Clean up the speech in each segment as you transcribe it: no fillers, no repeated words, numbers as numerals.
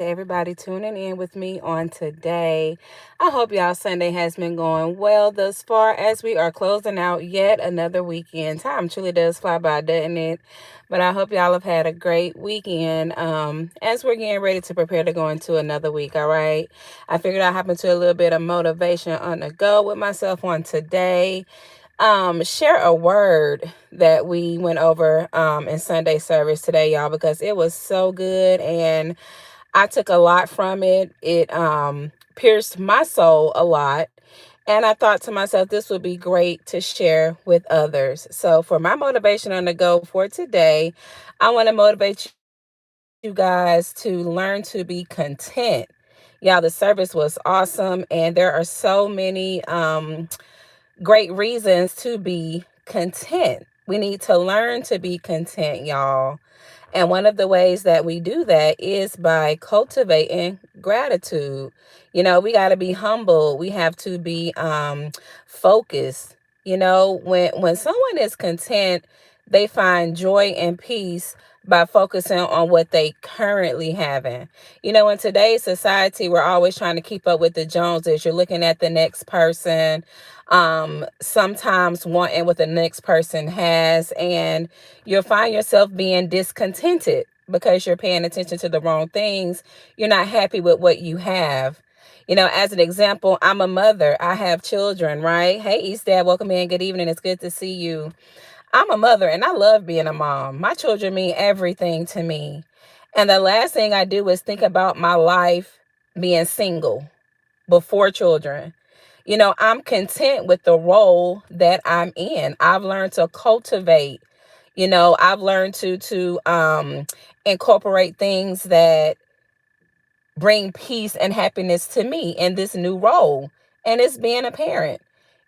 everybody tuning in with me on today. I hope y'all Sunday has been going well thus far as we are closing out yet another weekend. Time truly does fly by, doesn't it? But I hope y'all have had a great weekend as we're getting ready to prepare to go into another week, all right? I figured I'd hop into a little bit of motivation on the go with myself on today. Share a word that we went over in Sunday service today, y'all, because it was so good and I took a lot from it. It pierced my soul a lot. And I thought to myself, this would be great to share with others. So, for my motivation on the go for today, I want to motivate you guys to learn to be content. Y'all, the service was awesome, and there are so many great reasons to be content. We need to learn to be content, y'all. And one of the ways that we do that is by cultivating gratitude. We got to be humble. We have to be focused. When someone is content, they find joy and peace by focusing on what they currently having. In today's society, we're always trying to keep up with the Joneses. You're looking at the next person, sometimes wanting what the next person has, and you'll find yourself being discontented because you're paying attention to the wrong things. You're not happy with what you have. As an example, I'm a mother. I have children, right? Hey, East Dad, welcome in. Good evening. It's good to see you. I'm a mother and I love being a mom. My children mean everything to me. And the last thing I do is think about my life being single before children. I'm content with the role that I'm in. I've learned to cultivate. I've learned to incorporate things that bring peace and happiness to me in this new role. And it's being a parent.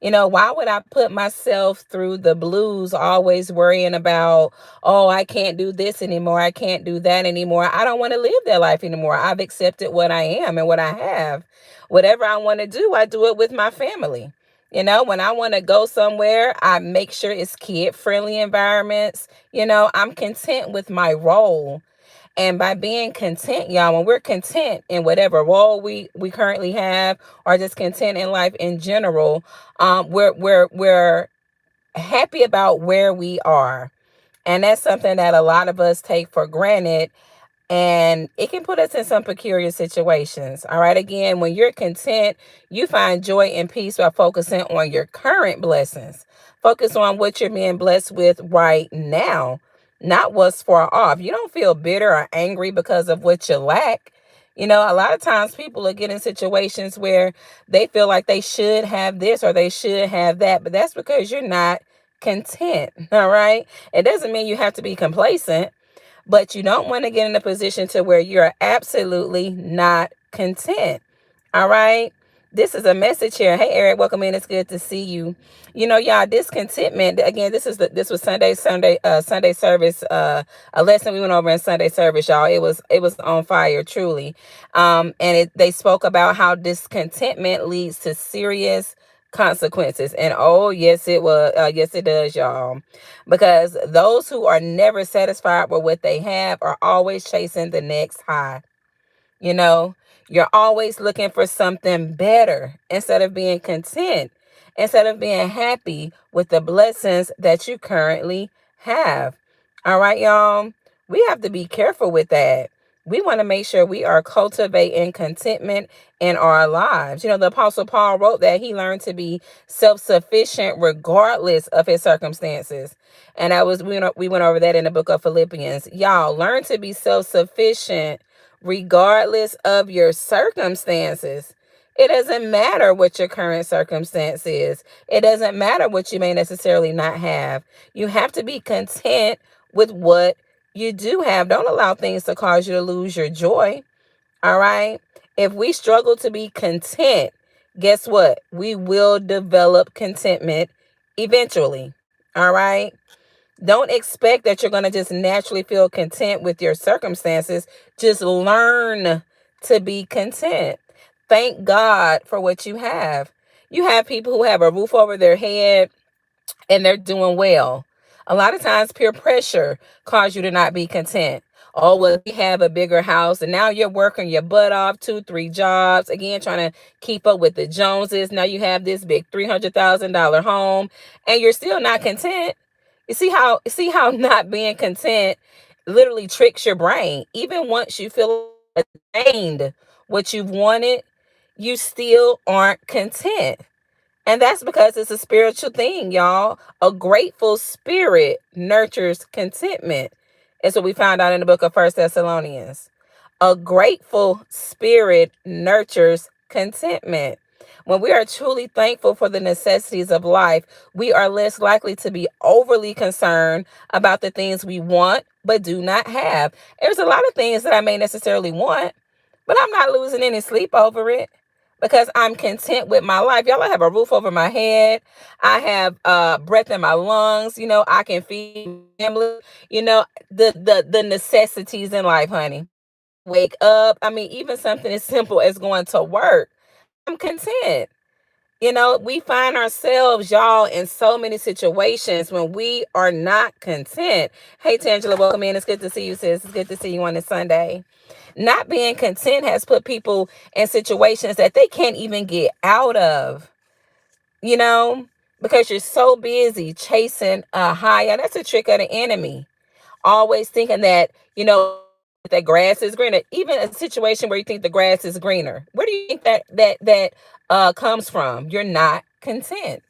Why would I put myself through the blues, always worrying about, oh, I can't do this anymore. I can't do that anymore. I don't want to live that life anymore. I've accepted what I am and what I have. Whatever I want to do, I do it with my family. When I want to go somewhere, I make sure it's kid-friendly environments. I'm content with my role. And by being content, y'all, when we're content in whatever role we currently have, or just content in life in general, we're happy about where we are. And that's something that a lot of us take for granted. And it can put us in some peculiar situations. All right. Again, when you're content, you find joy and peace by focusing on your current blessings. Focus on what you're being blessed with right now, not what's far off. You don't feel bitter or angry because of what you lack. A lot of times people are getting situations where they feel like they should have this or they should have that, but that's because you're not content. All right. It doesn't mean you have to be complacent, but you don't want to get in a position to where you're absolutely not content. All right. This is a message here. Hey, Eric, welcome in. It's good to see you. Y'all, discontentment. Again, this was Sunday service. A lesson we went over in Sunday service, y'all. It was on fire, truly. And they spoke about how discontentment leads to serious consequences. And oh, yes, it was. Yes, it does, y'all. Because those who are never satisfied with what they have are always chasing the next high. You know, you're always looking for something better instead of being content, instead of being happy with the blessings that you currently have. All right, y'all. We have to be careful with that. We want to make sure we are cultivating contentment in our lives. The Apostle Paul wrote that he learned to be self-sufficient regardless of his circumstances. And we went over that in the book of Philippians. Y'all, learn to be self-sufficient regardless of your circumstances. It doesn't matter what your current circumstance is. It doesn't matter what you may necessarily not have. You have to be content with what you do have. Don't allow things to cause you to lose your joy. All right. If we struggle to be content, guess what? We will develop contentment eventually. All right. Don't expect that you're going to just naturally feel content with your circumstances. Just learn to be content. Thank God for what you have. You have people who have a roof over their head and they're doing well. A lot of times peer pressure causes you to not be content. Oh, well, they have a bigger house, and now you're working your butt off, two, three jobs, again, trying to keep up with the Joneses. Now you have this big $300,000 home, and you're still not content. You see how not being content literally tricks your brain. Even once you feel attained what you've wanted, you still aren't content. And that's because it's a spiritual thing, y'all. A grateful spirit nurtures contentment. It's what we found out in the book of First Thessalonians. A grateful spirit nurtures contentment. When we are truly thankful for the necessities of life, we are less likely to be overly concerned about the things we want but do not have. There's a lot of things that I may necessarily want, but I'm not losing any sleep over it because I'm content with my life. Y'all, I have a roof over my head. I have breath in my lungs. I can feed my family. The necessities in life, honey. Wake up. I mean, even something as simple as going to work. I'm content. We find ourselves, y'all, in so many situations when we are not content. Hey, Tangela, welcome in. It's good to see you, sis. It's good to see you on this Sunday. Not being content has put people in situations that they can't even get out of, you know, because you're so busy chasing a higher. That's a trick of the enemy. Always thinking that grass is greener. Even a situation where you think the grass is greener. Where do you think that comes from? You're not content.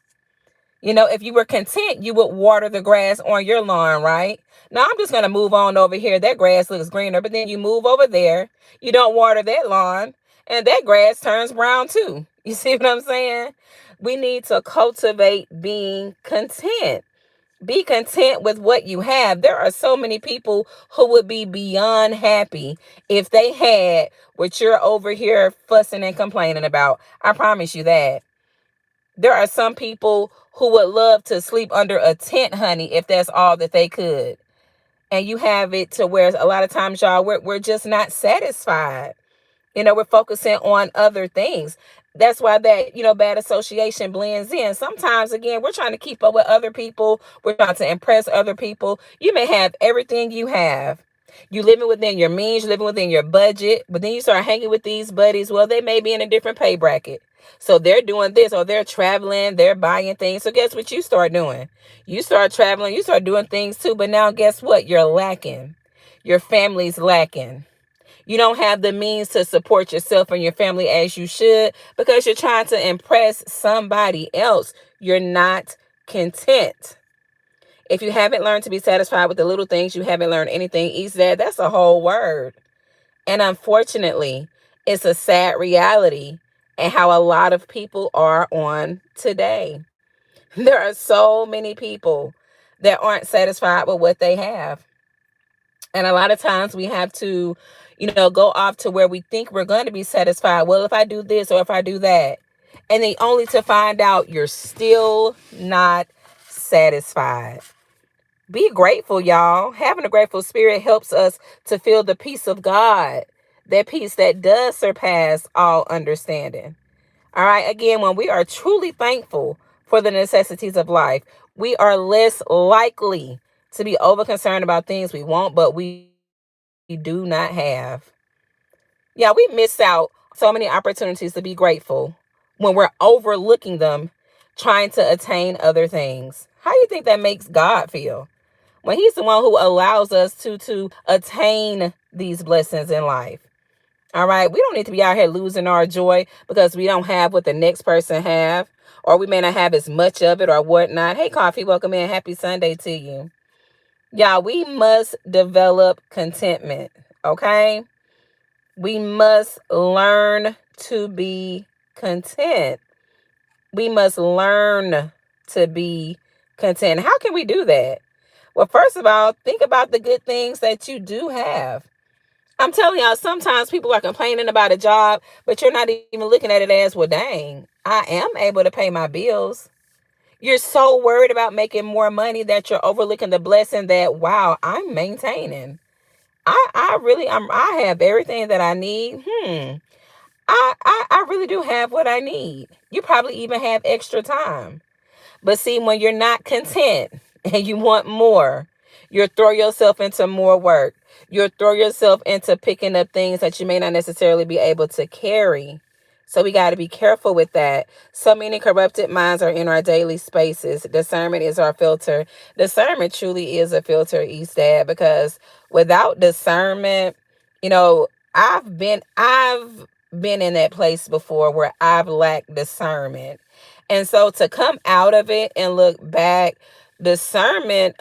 If you were content, you would water the grass on your lawn, right? Now I'm just going to move on over here. That grass looks greener, but then you move over there. You don't water that lawn, and that grass turns brown too. You see what I'm saying? We need to cultivate being content. Be content with what you have. There are so many people who would be beyond happy if they had what you're over here fussing and complaining about. I promise you that. There are some people who would love to sleep under a tent, honey, if that's all that they could. And you have it to where a lot of times, y'all, we're just not satisfied. We're focusing on other things. That's why that bad association blends in. Sometimes, again, we're trying to keep up with other people. We're trying to impress other people. You may have everything you have. You living within your means, living within your budget, but then you start hanging with these buddies. Well, they may be in a different pay bracket. So they're doing this, or they're traveling, they're buying things. So guess what you start doing? You start traveling, you start doing things too. But now guess what? You're lacking. Your family's lacking. You don't have the means to support yourself and your family as you should because you're trying to impress somebody else. You're not content. If you haven't learned to be satisfied with the little things, you haven't learned anything. That's a whole word. And unfortunately, it's a sad reality and how a lot of people are on today. There are so many people that aren't satisfied with what they have. And a lot of times we have to, go off to where we think we're going to be satisfied. Well, if I do this or if I do that, and then only to find out you're still not satisfied. Be grateful, y'all. Having a grateful spirit helps us to feel the peace of God, that peace that does surpass all understanding. All right. Again, when we are truly thankful for the necessities of life, we are less likely to be over concerned about things we want, but we do not have. Yeah, we miss out so many opportunities to be grateful when we're overlooking them, trying to attain other things. How do you think that makes God feel? When he's the one who allows us to attain these blessings in life. All right. We don't need to be out here losing our joy because we don't have what the next person have, or we may not have as much of it or whatnot. Hey, Coffee, welcome in. Happy Sunday to you. Y'all, we must develop contentment. Okay. We must learn to be content. We must learn to be content. How can we do that? Well, first of all, think about the good things that you do have. I'm telling y'all, sometimes people are complaining about a job, but you're not even looking at it as, well, dang, I am able to pay my bills. You're so worried about making more money that you're overlooking the blessing that, wow, I'm maintaining. I have everything that I need. I really do have what I need. You probably even have extra time. But see, when you're not content and you want more, You'll throw yourself into more work. You'll throw yourself into picking up things that you may not necessarily be able to carry. So we got to be careful with that. So many corrupted minds are in our daily spaces. Discernment is our filter. Discernment truly is a filter, Eastad, because without discernment, you know, I've been in that place before where I've lacked discernment. And so to come out of it and look back, discernment,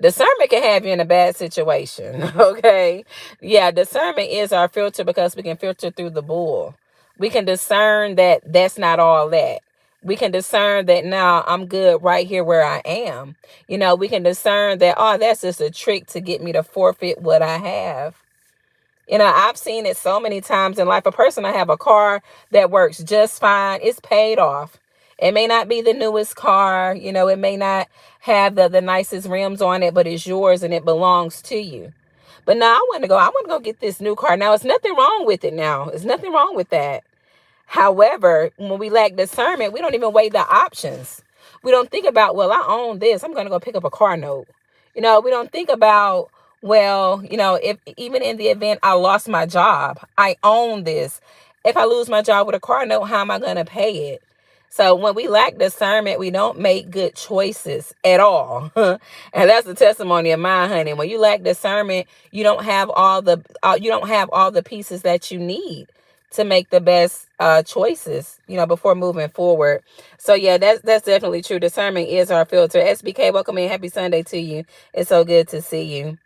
discernment can have you in a bad situation. Okay. Yeah, discernment is our filter because we can filter through the bull. We can discern that that's not all that. We can discern that now I'm good right here where I am. We can discern that, oh, that's just a trick to get me to forfeit what I have. I've seen it so many times in life. A person I have a car that works just fine. It's paid off. It may not be the newest car. It may not have the nicest rims on it, but it's yours and it belongs to you. But now I want to go get this new car. Now, it's nothing wrong with it now. There's nothing wrong with that. However, when we lack discernment, we don't even weigh the options. We don't think about, well, I own this. I'm going to go pick up a car note. We don't think about, well, if even in the event I lost my job, I own this. If I lose my job with a car note, how am I going to pay it? So when we lack discernment, we don't make good choices at all. And that's the testimony of mine, honey. When you lack discernment, you don't have all the pieces that you need to make the best choices, before moving forward. So yeah, that's definitely true. Discernment is our filter. SBK, welcome in. Happy Sunday to you. It's so good to see you.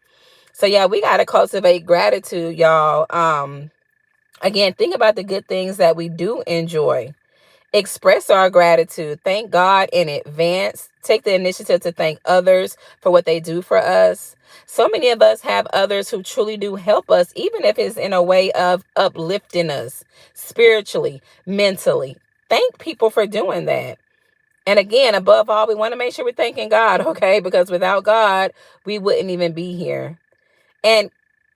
So yeah, we gotta cultivate gratitude, y'all. Again, think about the good things that we do enjoy. Express our gratitude. Thank God in advance. Take the initiative to thank others for what they do for us. So many of us have others who truly do help us, even if it's in a way of uplifting us spiritually, mentally. Thank people for doing that. And again, above all, we want to make sure we're thanking God, okay? Because without God, we wouldn't even be here. And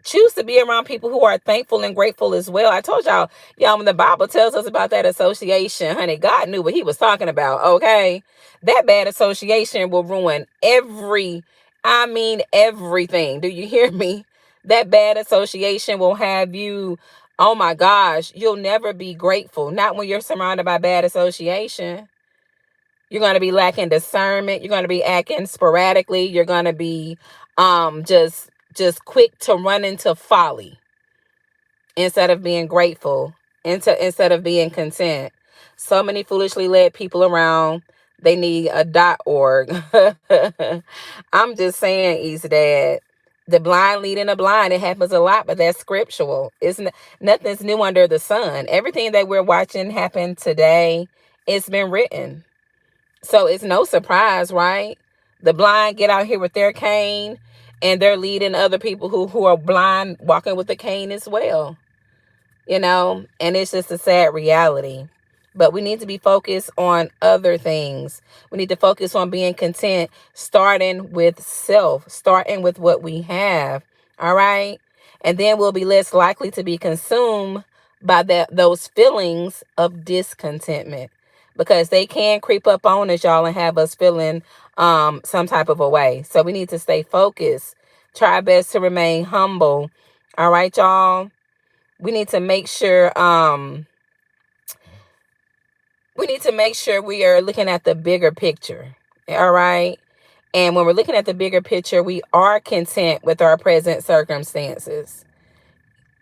choose to be around people who are thankful and grateful as well. I told y'all, when the Bible tells us about that association, honey, God knew what he was talking about, okay? That bad association will ruin everything. Do you hear me? That bad association will have you, oh my gosh, you'll never be grateful. Not when you're surrounded by bad association. You're going to be lacking discernment. You're going to be acting sporadically. You're going to be just quick to run into folly instead of being grateful, instead of being content. So many foolishly led people around. They need a .org. I'm just saying, East Dad. The blind leading the blind. It happens a lot, but that's scriptural. Nothing's new under the sun. Everything that we're watching happen today, it's been written. So it's no surprise, right? The blind get out here with their cane and they're leading other people who are blind walking with a cane as well. And it's just a sad reality. But we need to be focused on other things. We need to focus on being content, starting with self, starting with what we have. All right. And then we'll be less likely to be consumed by those feelings of discontentment, because they can creep up on us, y'all, and have us feeling some type of a way. So we need to stay focused. Try our best to remain humble. All right, y'all. We need to make sure we are looking at the bigger picture. All right. And when we're looking at the bigger picture, we are content with our present circumstances.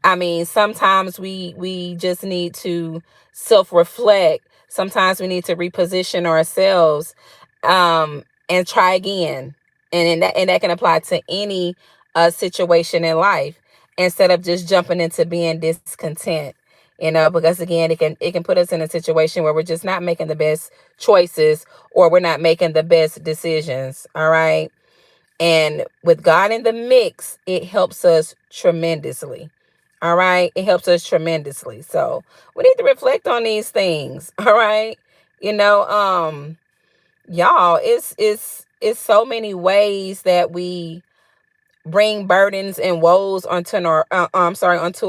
I mean, sometimes we just need to self-reflect. Sometimes we need to reposition ourselves and try again. And that can apply to any situation in life, instead of just jumping into being discontent. Because again, it can put us in a situation where we're just not making the best choices, or we're not making the best decisions. All right. And with God in the mix, it helps us tremendously. All right. It helps us tremendously. So we need to reflect on these things. All right. You know, y'all, it's so many ways that we bring burdens and woes onto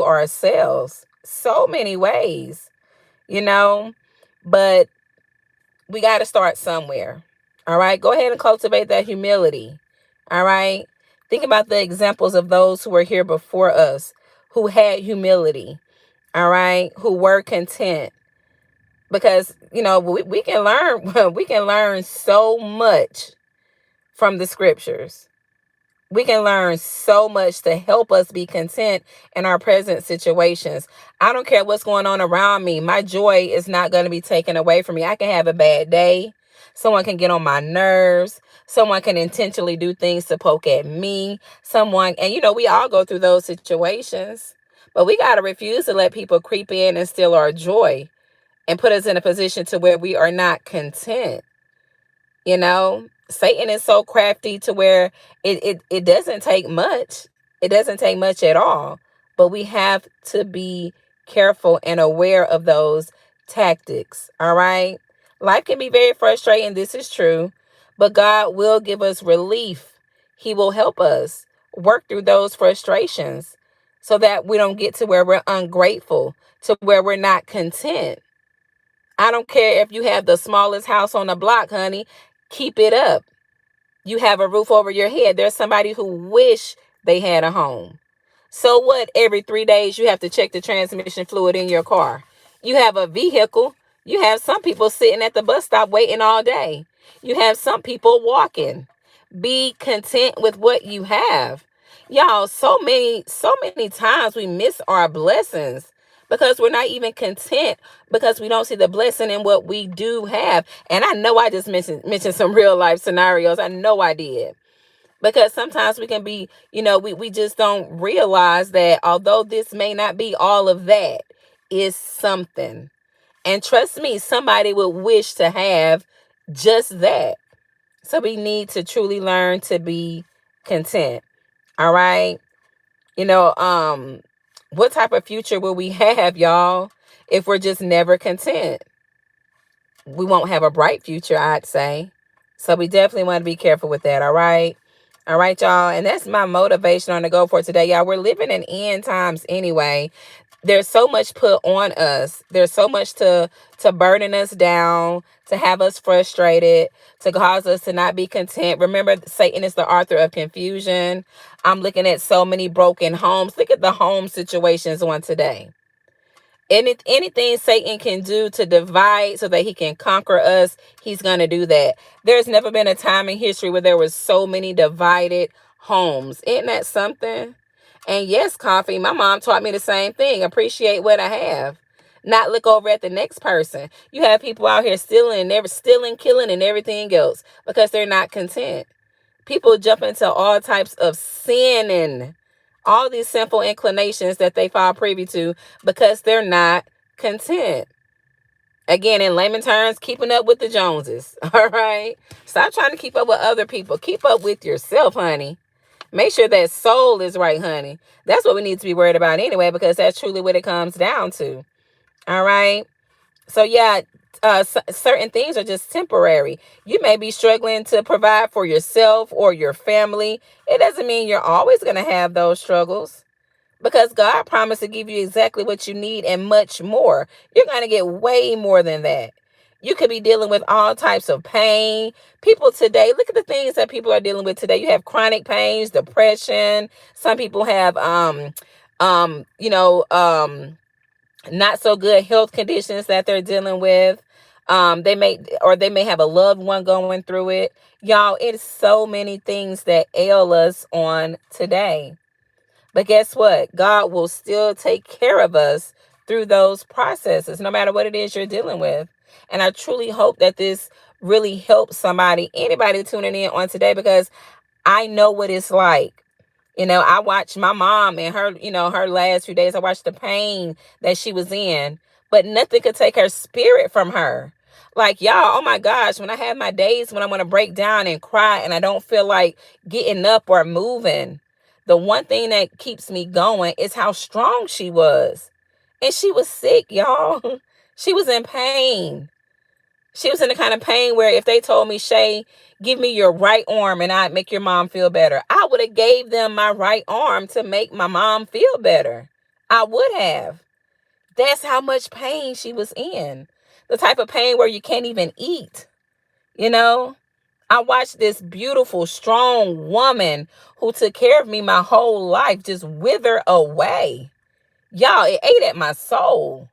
ourselves. So many ways, but we got to start somewhere. All right. Go ahead and cultivate that humility. All right. Think about the examples of those who were here before us who had humility. All right. Who were content. Because, we can learn, we can learn so much from the scriptures. We can learn so much to help us be content in our present situations. I don't care what's going on around me. My joy is not going to be taken away from me. I can have a bad day. Someone can get on my nerves. Someone can intentionally do things to poke at me. And we all go through those situations. But we got to refuse to let people creep in and steal our joy and put us in a position to where we are not content. Satan is so crafty to where it doesn't take much. It doesn't take much at all. But we have to be careful and aware of those tactics. All right. Life can be very frustrating. This is true. But God will give us relief. He will help us work through those frustrations so that we don't get to where we're ungrateful, to where we're not content. I don't care if you have the smallest house on the block, honey. Keep it up. You have a roof over your head. There's somebody who wish they had a home. So what? Every 3 days you have to check the transmission fluid in your car. You have a vehicle. You have some people sitting at the bus stop waiting all day. You have some people walking. Be content with what you have. Y'all, so many times we miss our blessings because we're not even content, because we don't see the blessing in what we do have. And I know I just mentioned some real life scenarios. I know I did. Because sometimes we can be, we just don't realize that although this may not be all of that, is something. And trust me, somebody would wish to have just that. So we need to truly learn to be content. All right. You know, um, what type of future will we have, y'all, if we're just never content? We won't have a bright future, I'd say. So we definitely want to be careful with that. All right. All right, y'all. And that's my motivation on the go for today, y'all. We're living in end times anyway. There's so much put on us. There's so much to burden us down, to have us frustrated, to cause us to not be content. Remember, Satan is the author of confusion. I'm looking at so many broken homes. Look at the home situations on today. Anything Satan can do to divide so that he can conquer us, he's going to do that. There's never been a time in history where there was so many divided homes. Isn't that something? And yes, coffee, my mom taught me the same thing. Appreciate what I have. Not look over at the next person. You have people out here stealing, killing, and everything else because they're not content. People jump into all types of sin and all these sinful inclinations that they fall privy to because they're not content. Again, in layman terms, keeping up with the Joneses. All right. Stop trying to keep up with other people. Keep up with yourself, honey. Make sure that soul is right, honey. That's what we need to be worried about anyway, because that's truly what it comes down to. All right. So yeah, certain things are just temporary. You may be struggling to provide for yourself or your family. It doesn't mean you're always going to have those struggles, because God promised to give you exactly what you need and much more. You're going to get way more than that. You could be dealing with all types of pain. People today, look at the things that people are dealing with today. You have chronic pains, depression. Some people have um, you know, um not so good health conditions that they're dealing with. They may have a loved one going through it. Y'all, it's so many things that ail us on today. But guess what? God will still take care of us through those processes, no matter what it is you're dealing with. And I truly hope that this really helps anybody tuning in on today, because I know what it's like. I watched my mom and her last few days. I watched the pain that she was in, but nothing could take her spirit from her. Like, y'all, oh my gosh, when I have my days when I want to break down and cry and I don't feel like getting up or moving, the one thing that keeps me going is how strong she was. And she was sick, y'all. She was in pain. She was in the kind of pain where if they told me, Shay, give me your right arm and I'd make your mom feel better, I would have gave them my right arm to make my mom feel better. I would have. That's how much pain she was in. The type of pain where you can't even eat, you know? I watched this beautiful, strong woman who took care of me my whole life just wither away. Y'all, it ate at my soul.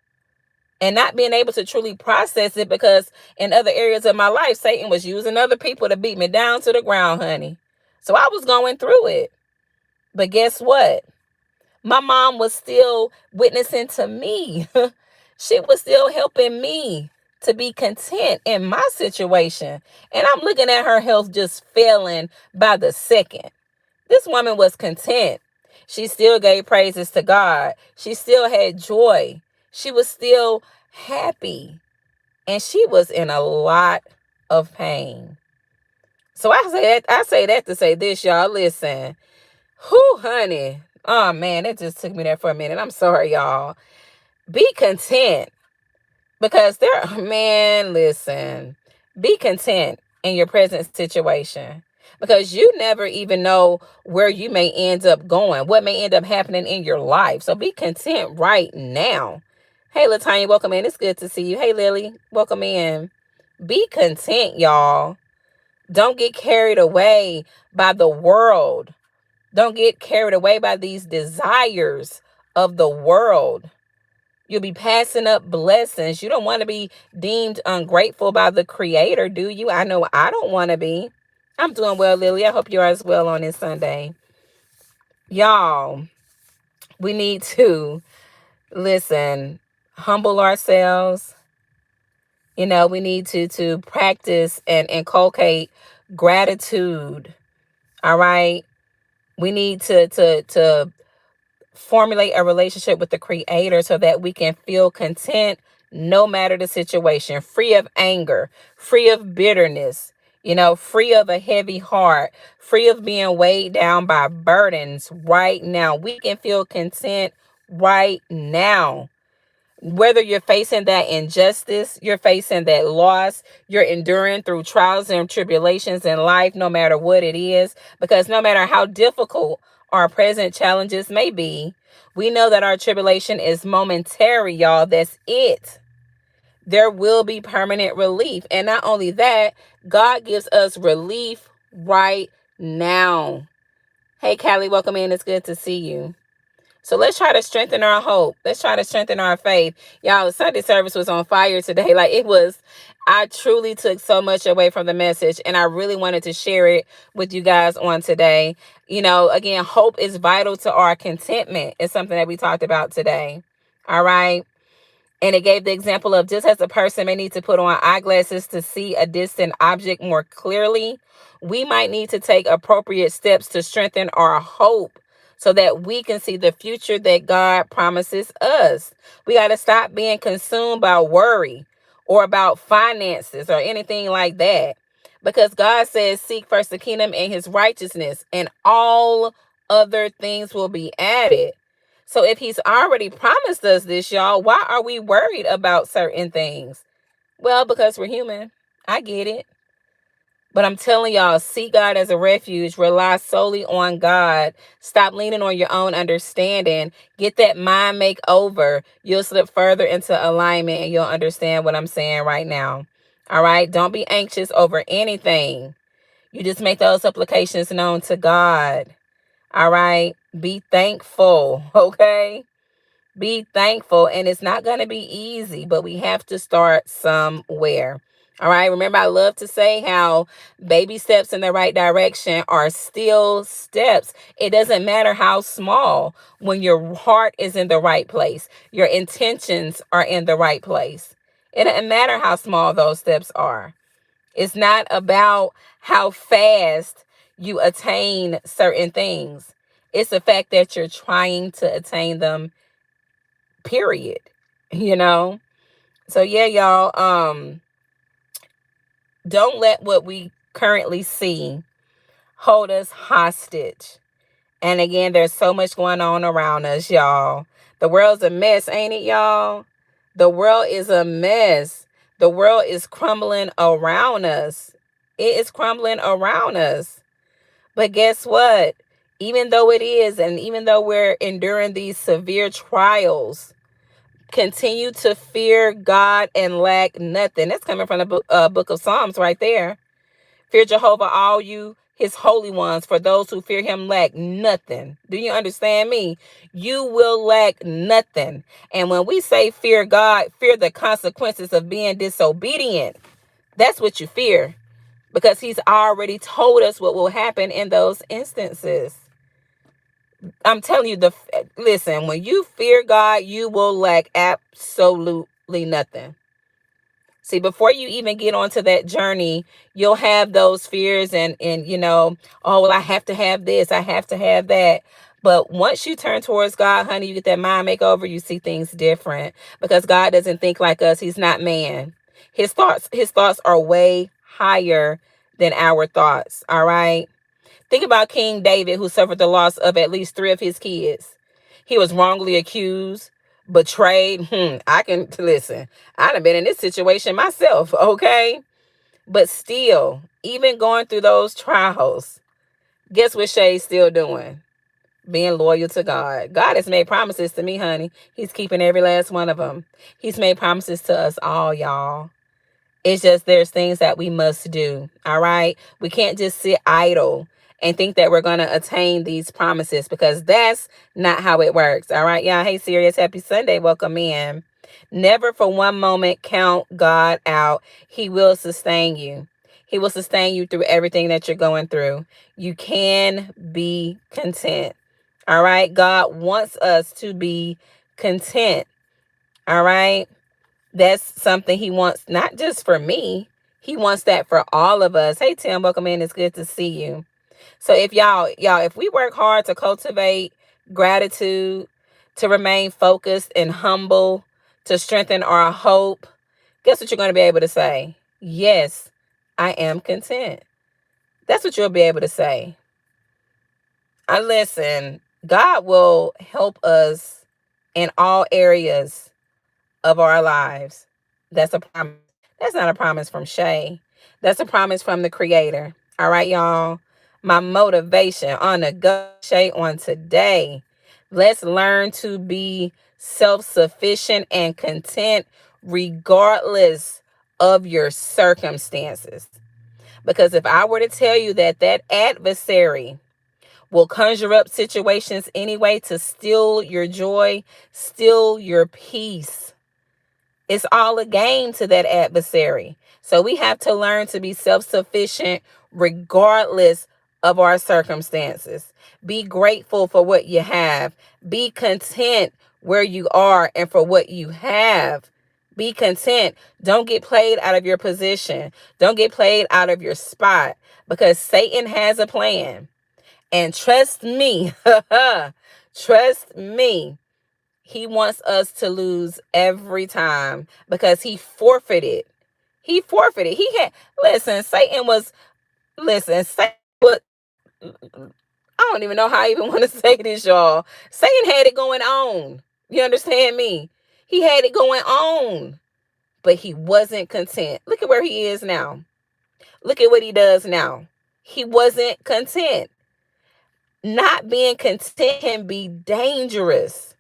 And not being able to truly process it, because in other areas of my life, Satan was using other people to beat me down to the ground, honey. So I was going through it. But guess what? My mom was still witnessing to me. She was still helping me to be content in my situation. And I'm looking at her health just failing by the second. This woman was content. She still gave praises to God. She still had joy. She was still happy. And she was in a lot of pain. So I say that to say this, y'all. Listen. Whew, honey. Oh man, that just took me there for a minute. I'm sorry, y'all. Be content. Because man, listen. Be content in your present situation. Because you never even know where you may end up going, what may end up happening in your life. So be content right now. Hey, Latanya, welcome in. It's good to see you. Hey, Lily, welcome in. Be content, y'all. Don't get carried away by the world. Don't get carried away by these desires of the world. You'll be passing up blessings. You don't want to be deemed ungrateful by the Creator, do you? I know I don't want to be. I'm doing well, Lily. I hope you are as well on this Sunday. Y'all, we need to, listen, humble ourselves. We need to practice and inculcate gratitude. All right. We need to formulate a relationship with the Creator so that we can feel content no matter the situation, free of anger, free of bitterness, free of a heavy heart, free of being weighed down by burdens right now. We can feel content right now. Whether you're facing that injustice, you're facing that loss, you're enduring through trials and tribulations in life, no matter what it is, because no matter how difficult our present challenges may be, we know that our tribulation is momentary, y'all. That's it. There will be permanent relief. And not only that, God gives us relief right now. Hey, Callie, welcome in. It's good to see you. So let's try to strengthen our hope. Let's try to strengthen our faith. Y'all, Sunday service was on fire today. I truly took so much away from the message, and I really wanted to share it with you guys on today. Again, hope is vital to our contentment. It's something that we talked about today. All right. And it gave the example of, just as a person may need to put on eyeglasses to see a distant object more clearly, we might need to take appropriate steps to strengthen our hope so that we can see the future that God promises us. We got to stop being consumed by worry or about finances or anything like that. Because God says, seek first the kingdom and his righteousness, and all other things will be added. So if he's already promised us this, y'all, why are we worried about certain things? Well, because we're human. I get it. But I'm telling y'all, see God as a refuge. Rely solely on God. Stop leaning on your own understanding. Get that mind makeover. You'll slip further into alignment and you'll understand what I'm saying right now. All right? Don't be anxious over anything. You just make those supplications known to God. All right? Be thankful, okay? Be thankful. And it's not going to be easy, but we have to start somewhere. All right. Remember, I love to say how baby steps in the right direction are still steps. It doesn't matter how small. When your heart is in the right place, your intentions are in the right place. It doesn't matter how small those steps are. It's not about how fast you attain certain things. It's the fact that you're trying to attain them, period. So yeah, y'all, don't let what we currently see hold us hostage. And again, there's so much going on around us, y'all. The world's a mess, ain't it, y'all? The world is a mess. The world is crumbling around us. It is crumbling around us. But guess what? Even though it is, and even though we're enduring these severe trials, continue to fear God and lack nothing. That's coming from the book of Psalms right there. Fear Jehovah, all you his holy ones, for those who fear him lack nothing. Do you understand me? You will lack nothing. And when we say fear God, fear the consequences of being disobedient. That's what you fear, because he's already told us what will happen in those instances. I'm telling you, listen, when you fear God, you will lack absolutely nothing. See, before you even get onto that journey, you'll have those fears and oh, well, I have to have this, I have to have that. But once you turn towards God, honey, you get that mind makeover, you see things different, because God doesn't think like us. He's not man. His thoughts are way higher than our thoughts. All right. Think about King David, who suffered the loss of at least 3 of his kids. He was wrongly accused, betrayed. I can listen. I done been in this situation myself, okay? But still, even going through those trials, guess what Shay's still doing? Being loyal to God. God has made promises to me, honey. He's keeping every last one of them. He's made promises to us all, y'all. It's just there's things that we must do. All right. We can't just sit idle and think that we're going to attain these promises, because that's not how it works. All right, y'all. Hey, serious. Happy Sunday. Welcome in. Never for one moment count God out. He will sustain you. He will sustain you through everything that you're going through. You can be content. All right. God wants us to be content. All right. That's something he wants, not just for me. He wants that for all of us. Hey, Tim, welcome in. It's good to see you. So if if we work hard to cultivate gratitude, to remain focused and humble, to strengthen our hope, guess what you're going to be able to say? Yes, I am content. That's what you'll be able to say. I listen, God will help us in all areas of our lives. That's a promise. That's not a promise from Shay. That's a promise from the Creator. All right, y'all. My motivation on the go, Shay, on today. Let's learn to be self-sufficient and content regardless of your circumstances. Because if I were to tell you that adversary will conjure up situations anyway to steal your joy, steal your peace, it's all a game to that adversary. So we have to learn to be self-sufficient regardless of our circumstances. Be grateful for what you have. Be content where you are and for what you have. Be content. Don't get played out of your position. Don't get played out of your spot, because Satan has a plan. And trust me, trust me, he wants us to lose every time, because he forfeited. He forfeited. He had, Satan was, I don't even know how I even want to say this, y'all. Satan had it going on. You understand me? He had it going on, but he wasn't content. Look at where he is now. Look at what he does now. He wasn't content. Not being content can be dangerous.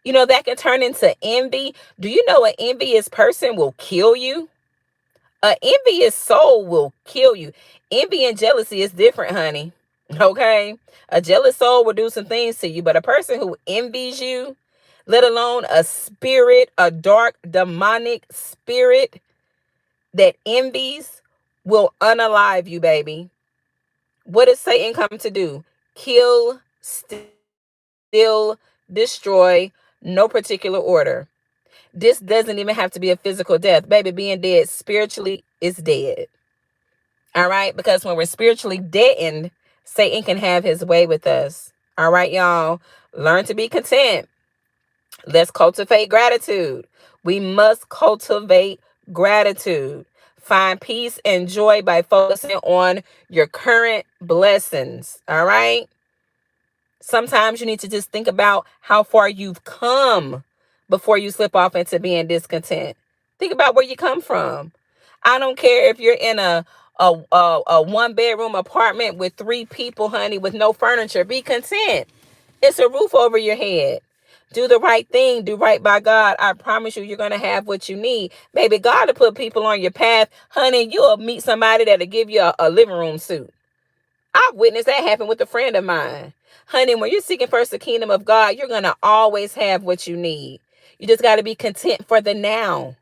That can turn into envy. Do you know an envious person will kill you? An envious soul will kill you. Envy and jealousy is different, honey. Okay? A jealous soul will do some things to you, but a person who envies you, let alone a dark, demonic spirit that envies, will unalive you, baby. What does Satan come to do? Kill, steal, destroy, no particular order. This doesn't even have to be a physical death. Baby, being dead spiritually is dead. All right? Because when we're spiritually deadened, Satan can have his way with us. All right, y'all? Learn to be content. Let's cultivate gratitude. We must cultivate gratitude. Find peace and joy by focusing on your current blessings. All right? Sometimes you need to just think about how far you've come before you slip off into being discontent. Think about where you come from. I don't care if you're in a 1-bedroom apartment with 3 people, honey, with no furniture. Be content. It's a roof over your head. Do the right thing. Do right by God. I promise you, you're going to have what you need. Baby, God will put people on your path. Honey, you'll meet somebody that'll give you a living room suit. I've witnessed that happen with a friend of mine. Honey, when you're seeking first the kingdom of God, you're going to always have what you need. You just got to be content for the now.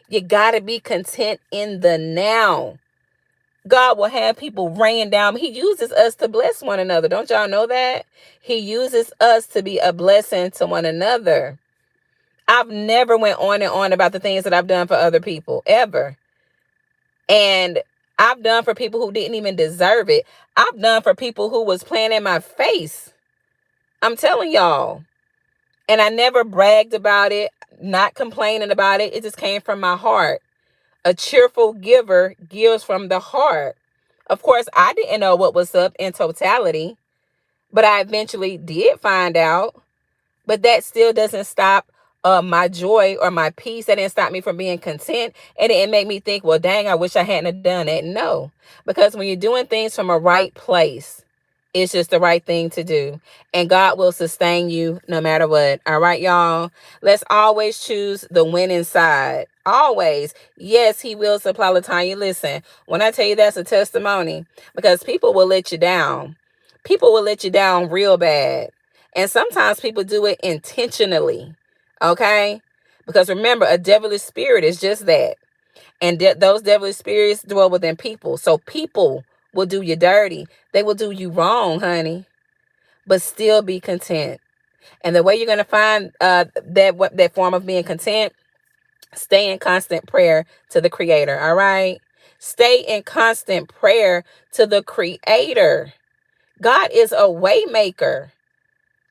You got to be content in the now. God will have people rain down. He uses us to bless one another. Don't y'all know that? He uses us to be a blessing to one another. I've never went on and on about the things that I've done for other people, ever. And I've done for people who didn't even deserve it. I've done for people who was playing in my face. I'm telling y'all. And I never bragged about it, not complaining about it. It just came from my heart. A cheerful giver gives from the heart. Of course, I didn't know what was up in totality, but I eventually did find out. But that still doesn't stop my joy or my peace. That didn't stop me from being content. And it made me think, well, dang, I wish I hadn't have done it. No, because when you're doing things from a right place, it's just the right thing to do. And God will sustain you no matter what. All right, y'all. Let's always choose the winning side. Always. Yes, he will supply. LaTanya, listen, when I tell you that's a testimony, because people will let you down. People will let you down real bad. And sometimes people do it intentionally. Okay? Because remember, a devilish spirit is just that. And those devilish spirits dwell within people. So people will do you dirty. They will do you wrong, honey. But still be content. And the way you're going to find that form of being content, stay in constant prayer to the Creator. All right? Stay in constant prayer to the Creator. God is a way maker.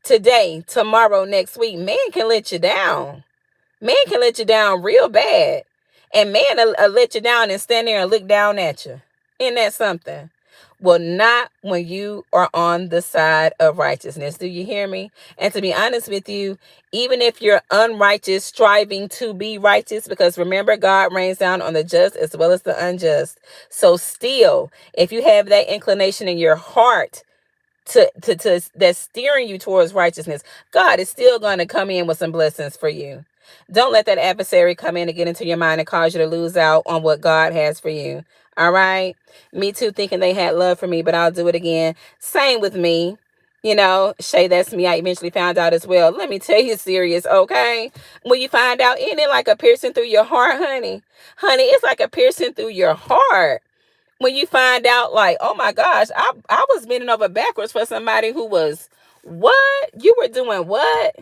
Today, tomorrow, next week, man can let you down. Man can let you down real bad. And man will let you down and stand there and look down at you. Isn't that something? Well, not when you are on the side of righteousness. Do you hear me? And to be honest with you, even if you're unrighteous, striving to be righteous, because remember, God rains down on the just as well as the unjust. So still, if you have that inclination in your heart to that's steering you towards righteousness, God is still going to come in with some blessings for you. Don't let that adversary come in and get into your mind and cause you to lose out on what God has for you. All right. Me too, thinking they had love for me, but I'll do it again. Same with me. You know, Shay, that's me. I eventually found out as well. Let me tell you, serious, okay? When you find out, isn't it like a piercing through your heart, honey? Honey, it's like a piercing through your heart. When you find out, like, oh my gosh, I was bending over backwards for somebody who was, what? You were doing what?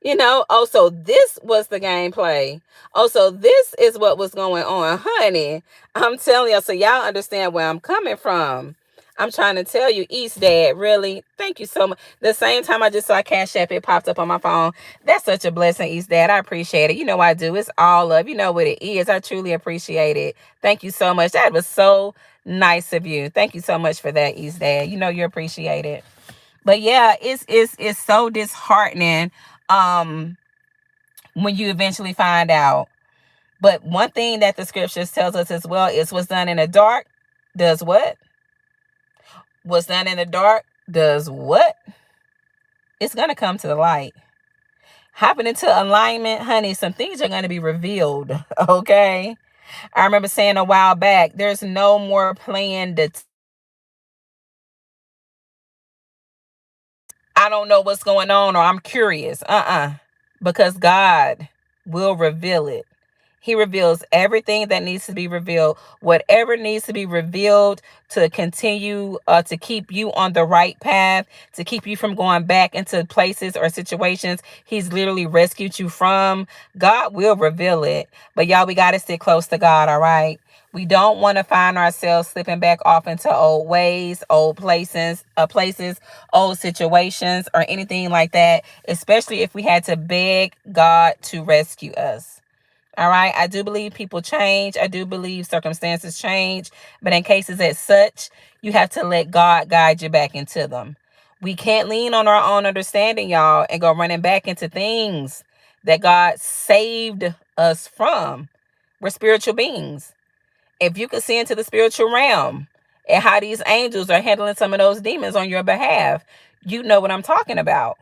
You know, oh, so this was the gameplay. Oh, so this is what was going on, honey. I'm telling you, so y'all understand where I'm coming from. I'm trying to tell you, East Dad, really, thank you so much. The same time I just saw Cash App, it popped up on my phone. That's such a blessing, East Dad. I appreciate it. You know I do. It's all love. You know what it is. I truly appreciate it. Thank you so much. That was so nice of you. Thank you so much for that, East Dad. You know you're appreciated. But yeah, it's so disheartening when you eventually find out. But one thing that the scriptures tells us as well is what's done in the dark does what? What's done in the dark does what? It's going to come to the light. Happen into alignment, honey, some things are going to be revealed, okay? I remember saying a while back, there's no more playing I don't know what's going on or I'm curious. Because God will reveal it. He reveals everything that needs to be revealed. Whatever needs to be revealed to continue to keep you on the right path, to keep you from going back into places or situations he's literally rescued you from. God will reveal it. But y'all, we got to stay close to God, all right? We don't want to find ourselves slipping back off into old ways, old places, old situations, or anything like that, especially if we had to beg God to rescue us. All right. I do believe people change. I do believe circumstances change. But in cases as such, you have to let God guide you back into them. We can't lean on our own understanding, y'all, and go running back into things that God saved us from. We're spiritual beings. If you could see into the spiritual realm and how these angels are handling some of those demons on your behalf, you know what I'm talking about.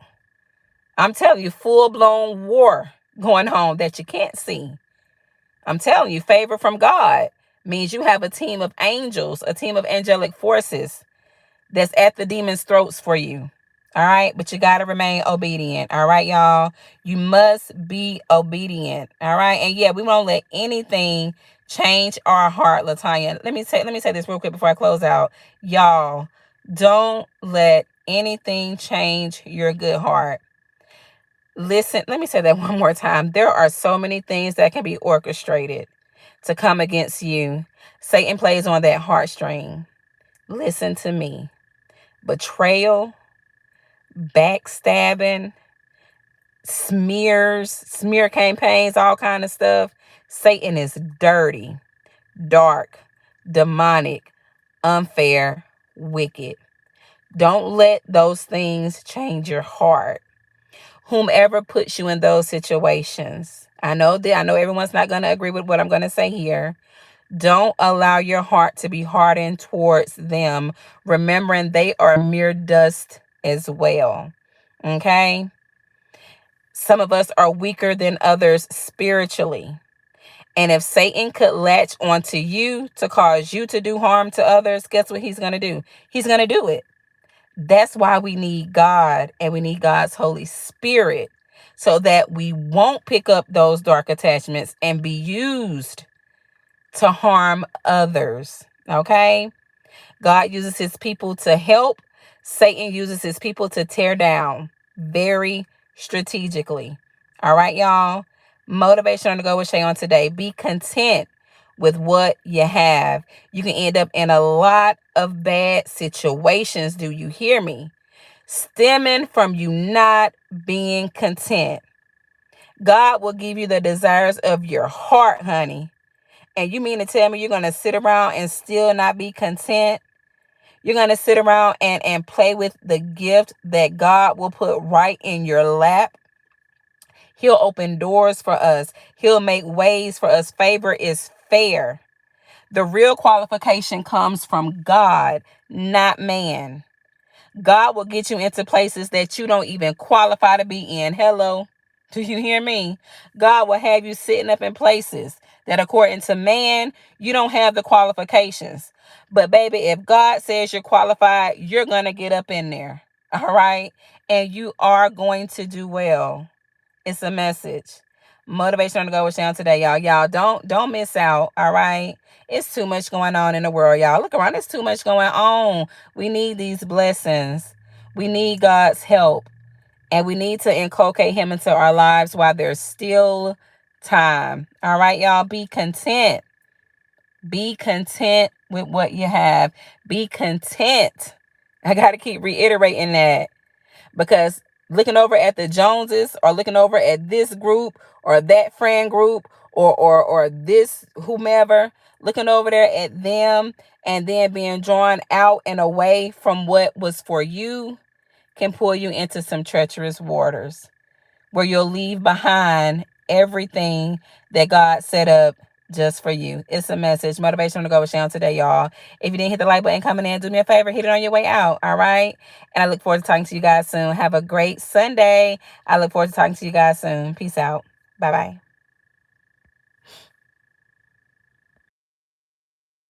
I'm telling you, full-blown war going on that you can't see. I'm telling you, favor from God means you have a team of angels, a team of angelic forces that's at the demon's throats for you. All right. But you got to remain obedient. All right, y'all. You must be obedient. All right. And yeah, we won't let anything change our heart, Latanya. Let me say this real quick before I close out. Y'all, don't let anything change your good heart. Listen, let me say that one more time. There are so many things that can be orchestrated to come against you. Satan plays on that heartstring. Listen to me. Betrayal, backstabbing, smear campaigns, all kind of stuff. Satan is dirty, dark, demonic, unfair, wicked. Don't let those things change your heart. Whomever puts you in those situations. I know everyone's not going to agree with what I'm going to say here. Don't allow your heart to be hardened towards them, remembering they are mere dust as well. Okay? Some of us are weaker than others spiritually. And if Satan could latch onto you to cause you to do harm to others, guess what he's going to do? He's going to do it. That's why we need God and we need God's Holy Spirit so that we won't pick up those dark attachments and be used to harm others. Okay? God uses his people to help. Satan uses his people to tear down very strategically. All right, y'all. Motivation on the go with Shay on today. Be content with what you have. You can end up in a lot of bad situations. Do you hear me? Stemming from you not being content. God will give you the desires of your heart, honey. And you mean to tell me you're going to sit around and still not be content? You're going to sit around and play with the gift that God will put right in your lap? He'll open doors for us. He'll make ways for us. Favor is fair. The real qualification comes from God, not man. God will get you into places that you don't even qualify to be in. Hello. Do you hear me? God will have you sitting up in places that according to man, you don't have the qualifications. But baby, if God says you're qualified, you're going to get up in there. All right. And you are going to do well. It's a message. Motivation on the go with Sharon today, y'all. Y'all don't miss out. All right. It's too much going on in the world, y'all. Look around. It's too much going on. We need these blessings. We need God's help. And we need to inculcate him into our lives while there's still time. All right, y'all. Be content. Be content with what you have. Be content. I got to keep reiterating that. Because looking over at the Joneses or looking over at this group or that friend group or this whomever, looking over there at them and then being drawn out and away from what was for you can pull you into some treacherous waters where you'll leave behind everything that God set up just for you. It's a message. Motivation to go with Sharon today, y'all. If you didn't hit the like button coming in, do me a favor, hit it on your way out. All right. And I look forward to talking to you guys soon. Have a great Sunday. I look forward to talking to you guys soon. Peace out. Bye-bye.